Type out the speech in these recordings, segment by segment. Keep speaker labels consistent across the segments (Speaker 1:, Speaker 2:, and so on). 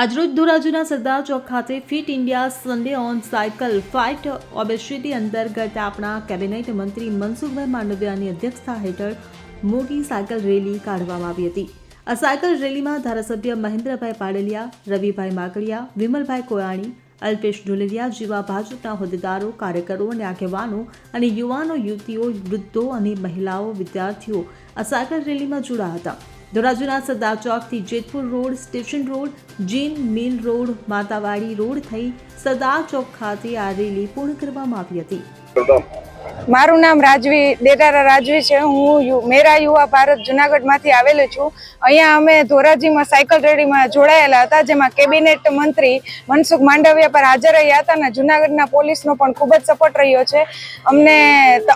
Speaker 1: આજરોજ ધોરાજીના સરદાર ચોક ખાતે fit India Sunday on cycle fight obesity અંતર્ગત આપણા કેબિનેટ મંત્રી મનસુખભાઈ માંડવિયાની અધ્યક્ષતા હેઠળ મોટી સાયકલ રેલી કાઢવામાં આવી હતી। આ સાયકલ રેલીમાં ધારાસભ્ય મહેન્દ્રભાઈ પાડલિયા, રવિભાઈ માકડિયા, વિમલભાઈ કોયાણી, અલ્પેશ ઢોલરિયા જેવા ભાજપના હોદ્દેદારો, કાર્યકરો અને આગેવાનો અને યુવાનો, યુવતીઓ, વૃદ્ધો અને મહિલાઓ, વિદ્યાર્થીઓ આ સાયકલ રેલીમાં જોડાયા હતા। ધોરાજીના સરદાર ચોકથી Jetpur road, station road, gin mill road, Matavadi road થઈ સરદાર ચોક ખાતે આ રેલી પૂર્ણ કરવામાં આવી હતી।
Speaker 2: મારું નામ રાજવી ડેટારા રાજવી છે। હું મેરા યુવા ભારત જુનાગઢમાંથી આવેલો છું। અહીંયા અમે ધોરાજીમાં સાયકલ રેલીમાં જોડાયેલા હતા, જેમાં કેબિનેટ મંત્રી મનસુખ માંડવિયા પર હાજર રહ્યા હતા અને જુનાગઢના પોલીસનો પણ ખૂબ જ સપોર્ટ રહ્યો છે અમને।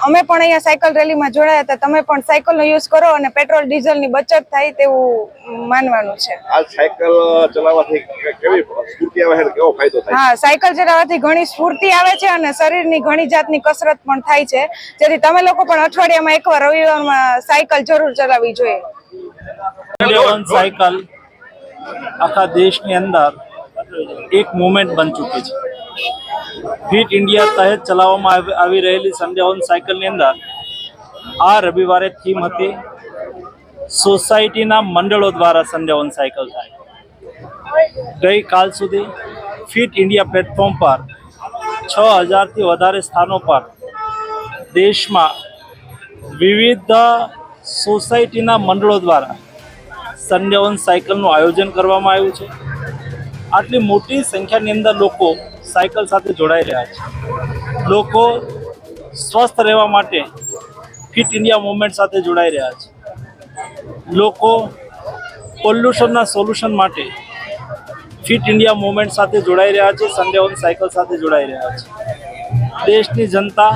Speaker 2: અમે પણ અહીંયા સાયકલ રેલીમાં જોડાયા હતા। તમે પણ સાયકલનો યુઝ કરો અને પેટ્રોલ ડીઝલની બચત થાય તેવું માનવાનું છે।
Speaker 3: આ સાયકલ ચલાવવાથી કેવી સ્ફૂર્તિ આવે છે, કેવો ફાયદો થાય?
Speaker 2: હા, સાયકલ ચલાવવાથી ઘણી સ્ફૂર્તિ આવે છે અને શરીરની ઘણી જાતની કસરત પણ થાય છે, જેથી તમે લોકો પણ અઠવાડિયામાં એકવાર રવિવારમાં સાયકલ જરૂર ચલાવવી જોઈએ।
Speaker 4: સાયકલ આખા દેશની અંદર એક મૂવમેન્ટ બની ચૂકી છે। ફિટ ઇન્ડિયા તહેત ચલાવવામાં આવી રહેલી સન્ડે ઓન સાયકલની અંદર આ રવિવારે થીમ હતી સોસાયટીના મંડળો દ્વારા સન્ડે ઓન સાયકલ થાય। ગઈકાલ સુધી ફિટ ઇન્ડિયા પ્લેટફોર્મ પર 6000થી વધારે સ્થાનો પર દેશમાં વિવિધ સોસાયટીના મંડળો દ્વારા સન્ડે ઓન સાયકલનું આયોજન કરવામાં આવ્યું છે। આટલી મોટી સંખ્યાની અંદર લોકો સાયકલ સાથે જોડાઈ રહ્યા છે। લોકો સ્વસ્થ રહેવા માટે ફિટ ઇન્ડિયા મૂવમેન્ટ સાથે જોડાઈ રહ્યા છે। લોકો પોલ્યુશનના સોલ્યુશન માટે ફિટ ઇન્ડિયા મૂવમેન્ટ સાથે જોડાઈ રહ્યા છે, સન્ડે ઓન સાયકલ સાથે જોડાઈ રહ્યા છે। દેશની જનતા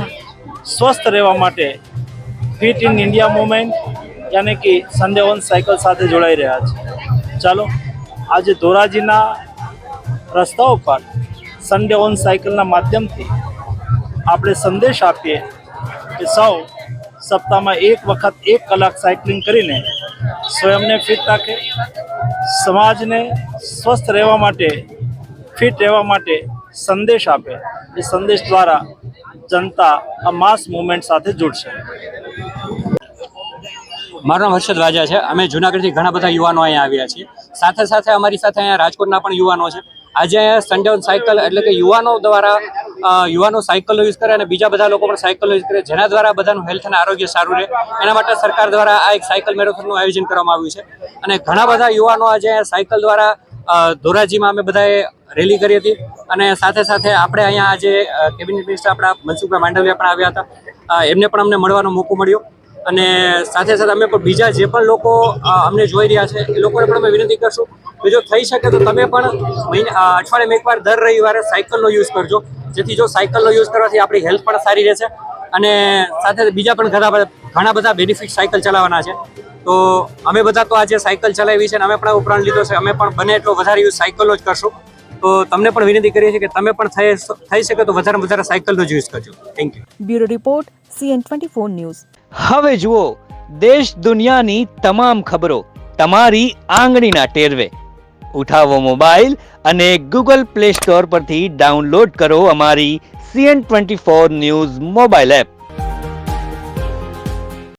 Speaker 4: સ્વસ્થ રહેવા માટે ફિટ ઇન ઇન્ડિયા મૂવમેન્ટ યાની કે સન્ડે ઓન સાયકલ સાથે જોડાઈ રહ્યા છે। ચાલો આજે ધોરાજીના રસ્તાઓ પર સન્ડે ઓન સાયકલના માધ્યમથી આપણે સંદેશ આપીએ કે સૌ સપ્તાહમાં એક વખત 1 કલાક સાયકલિંગ કરીને સ્વયંને ફિટ રાખે, સમાજને સ્વસ્થ રહેવા માટે, ફિટ રહેવા માટે સંદેશ આપે। એ સંદેશ દ્વારા જનતા આ માસ મૂવમેન્ટ સાથે જોડશે।
Speaker 5: મારું નામ હર્ષદ વાજા છે। અમે જુનાગઢથી ઘણા બધા યુવાનો અહીંયા આવ્યા છીએ। સાથે સાથે અમારી સાથે અહીંયા રાજકોટના પણ યુવાનો છે। આજે અહીંયા સન્ડે ઓન સાયકલ એટલે કે યુવાનો દ્વારા યુવાનો સાયકલનો યુઝ કરે અને બીજા બધા લોકો પણ સાયકલનો યુઝ કરે, જેના દ્વારા બધાનું હેલ્થ અને આરોગ્ય સારું રહે, એના માટે સરકાર દ્વારા આ એક સાયકલ મેરેથોનનું આયોજન કરવામાં આવ્યું છે। અને ઘણા બધા યુવાનો આજે અહીંયા સાયકલ દ્વારા ધોરાજીમાં અમે બધાએ રેલી કરી હતી અને સાથે સાથે આપણે અહીંયા આજે કેબિનેટ મિનિસ્ટર આપણા મનસુખભાઈ માંડવિયા પણ આવ્યા હતા। એમને પણ અમને મળવાનો મોકો મળ્યો અને સાથે સાથે અમે પણ બીજા જે પણ લોકો અમને જોઈ રહ્યા છે એ લોકોને પણ અમે વિનંતી કરશું કે જો થઈ શકે તો તમે પણ અઠવાડિયામાં એકવાર દર રવિવારે સાયકલનો યુઝ કરજો, જેથી જો સાયકલનો યુઝ કરવાથી આપણી હેલ્થ પણ સારી રહેશે અને સાથે બીજા પણ ઘણા બધા બેનિફિટ સાયકલ ચલાવવાના છે। તો અમે બધા તો આજે સાયકલ ચલાવી છે અને અમે પણ ઉપરાંત લીધો છે, અમે પણ બને એટલો વધારે યુઝ સાયકલનો જ કરશું। તો તમને પણ વિનંતી કરીએ છીએ કે તમે પણ થઈ શકે તો વધારે વધારે સાયકલનો જ યુઝ કરજો। Thank you.
Speaker 1: Bureau report CN24 news.
Speaker 6: હવે જુઓ દેશ દુનિયાની તમામ ખબરો તમારી આંગળીના ટેરવે। ઉઠાવો મોબાઈલ અને ગૂગલ પ્લે સ્ટોર પરથી ડાઉનલોડ કરો અમારી CN24 ન્યૂઝ મોબાઈલ એપ।